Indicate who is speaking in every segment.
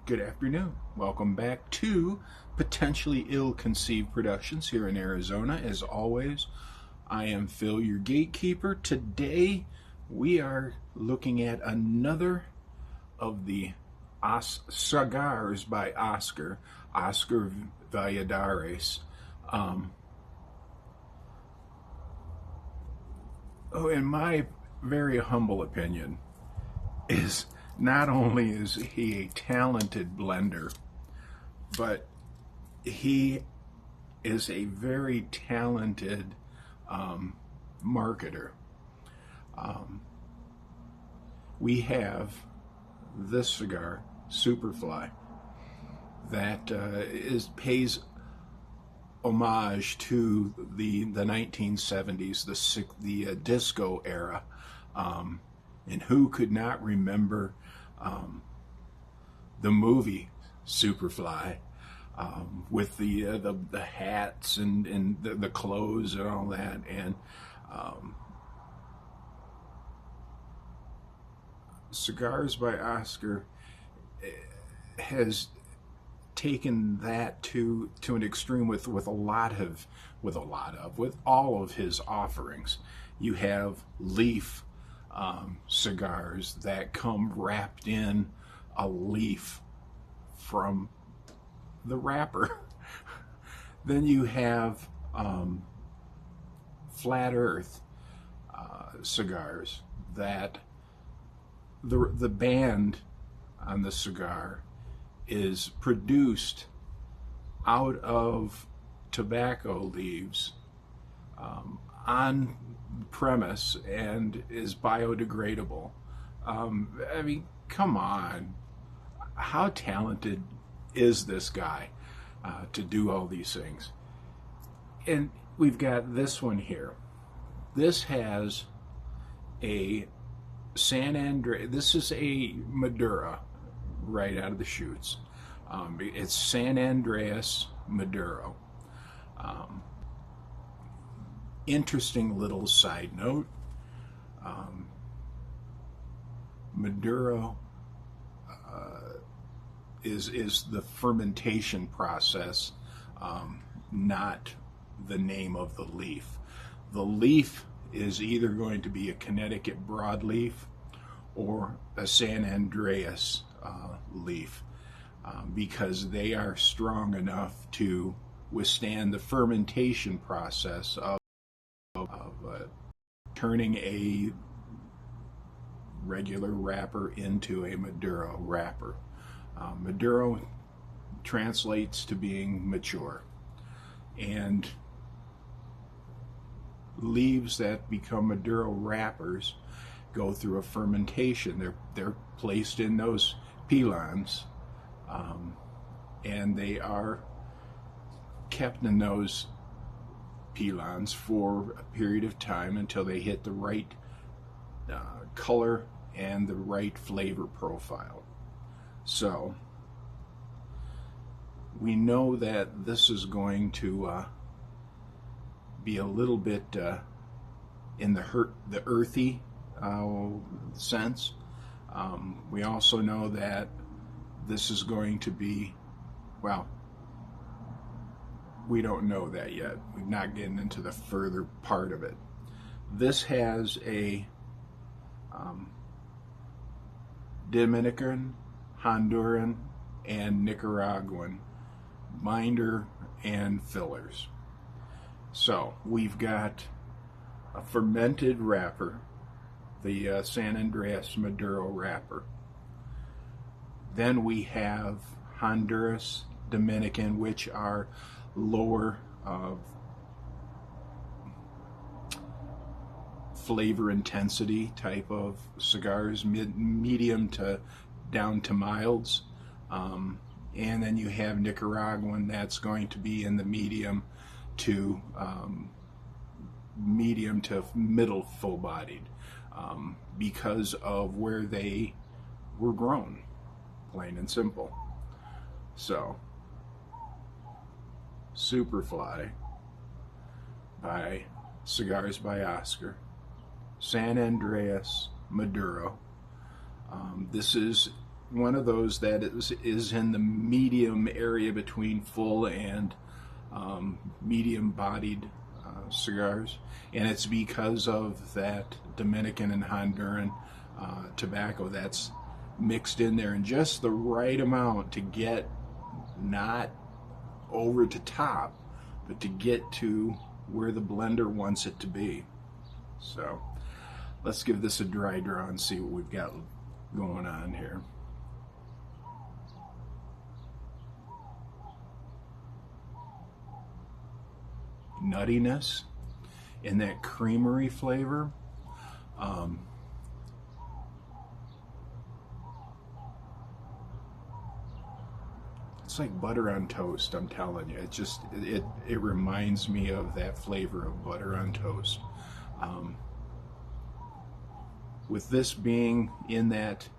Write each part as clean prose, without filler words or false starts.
Speaker 1: Good afternoon. Welcome back to Potentially Ill-Conceived Productions here in Arizona. As always, I am Phil, your gatekeeper. Today, we are looking at another of the cigars by Oscar Valladares. In my very humble opinion, is not only is he a talented blender, but he is a very talented marketer. We have this cigar, Superfly, that pays homage to the 1970s, the disco era. And who could not remember the movie Superfly with the hats and the clothes and all that? And Cigars by Oscar has taken that to an extreme with all of his offerings. You have leaf cigars that come wrapped in a leaf from the wrapper. Then you have flat earth cigars that the band on the cigar is produced out of tobacco leaves on premise and is biodegradable. I mean, come on. How talented is this guy to do all these things? And we've got this one here. This has a San Andreas. This is a Maduro right out of the chutes. It's San Andreas Maduro. Interesting little side note. Maduro is the fermentation process, not the name of the leaf. The leaf is either going to be a Connecticut broadleaf or a San Andreas leaf, because they are strong enough to withstand the fermentation process of turning a regular wrapper into a Maduro wrapper. Maduro translates to being mature, and leaves that become Maduro wrappers go through a fermentation. They're placed in those pilons, and they are kept in those pilons for a period of time until they hit the right color and the right flavor profile. So we know that this is going to be a little bit in the earthy sense. We also know that this is going to be, well, we don't know that yet. We're not getting into the further part of it. This has a Dominican, Honduran, and Nicaraguan binder and fillers. So we've got a fermented wrapper, the San Andreas Maduro wrapper. Then we have Honduras, Dominican, which are lower flavor intensity type of cigars, medium to down to milds. And then you have Nicaraguan, that's going to be in the medium to middle full-bodied, because of where they were grown, plain and simple. So, Superfly by Cigars by Oscar, San Andreas Maduro. This is one of those that is in the medium area between full and medium-bodied cigars, and it's because of that Dominican and Honduran tobacco that's mixed in there in just the right amount to get not over to top, but to get to where the blender wants it to be. So let's give this a dry draw and see what we've got going on here. Nuttiness and that creamery flavor. It's like butter on toast, I'm telling you. It reminds me of that flavor of butter on toast. With this being in that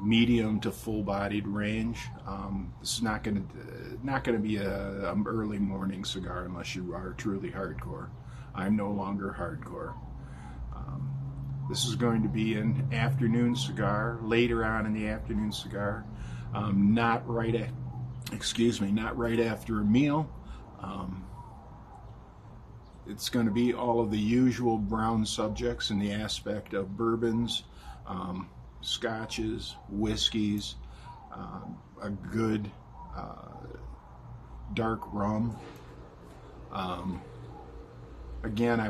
Speaker 1: medium to full-bodied range, this is not going to be a early morning cigar unless you are truly hardcore. I'm no longer hardcore. This is going to be an afternoon cigar, later on in the afternoon cigar, not right after a meal. It's going to be all of the usual brown subjects in the aspect of bourbons, scotches, whiskeys, a good dark rum. Again,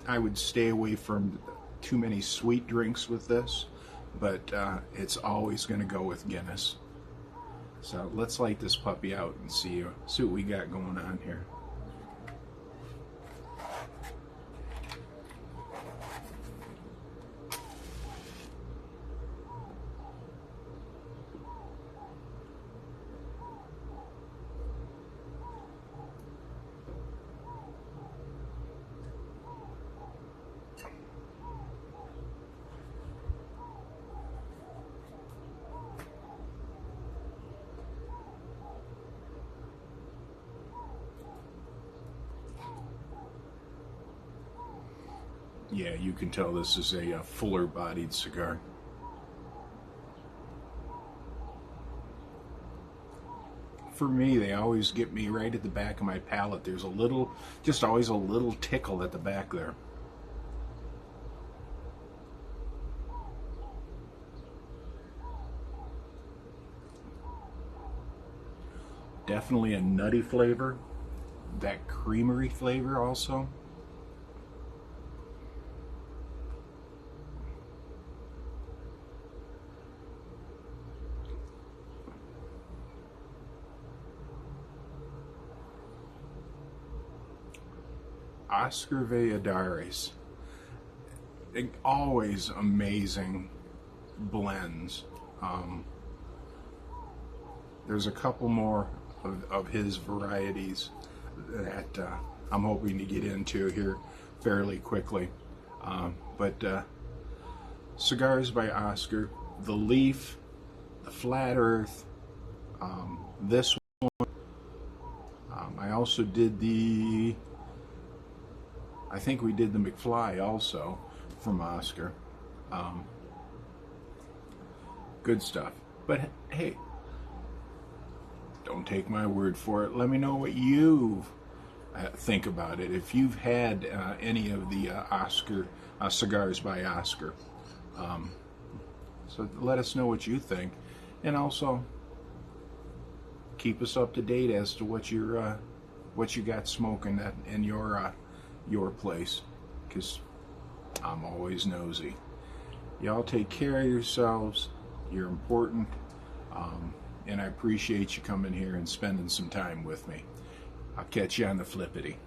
Speaker 1: I would stay away from too many sweet drinks with this, but it's always going to go with Guinness. So let's light this puppy out and see what we got going on here. Yeah, you can tell this is a fuller-bodied cigar. For me, they always get me right at the back of my palate. There's just always a little tickle at the back there. Definitely a nutty flavor. That creamery flavor also. Oscar Valladares. Always amazing blends. There's a couple more of his varieties that I'm hoping to get into here fairly quickly. But cigars by Oscar, the Leaf, the Flat Earth, this one. I also did I think we did the McFly also from Oscar. Good stuff. But hey, don't take my word for it. Let me know what you think about it. If you've had any of the Oscar cigars by Oscar. So let us know what you think. And also keep us up to date as to what you got smoking in your place, because I'm always nosy. Y'all take care of yourselves. You're important, and I appreciate you coming here and spending some time with me. I'll catch you on the flippity.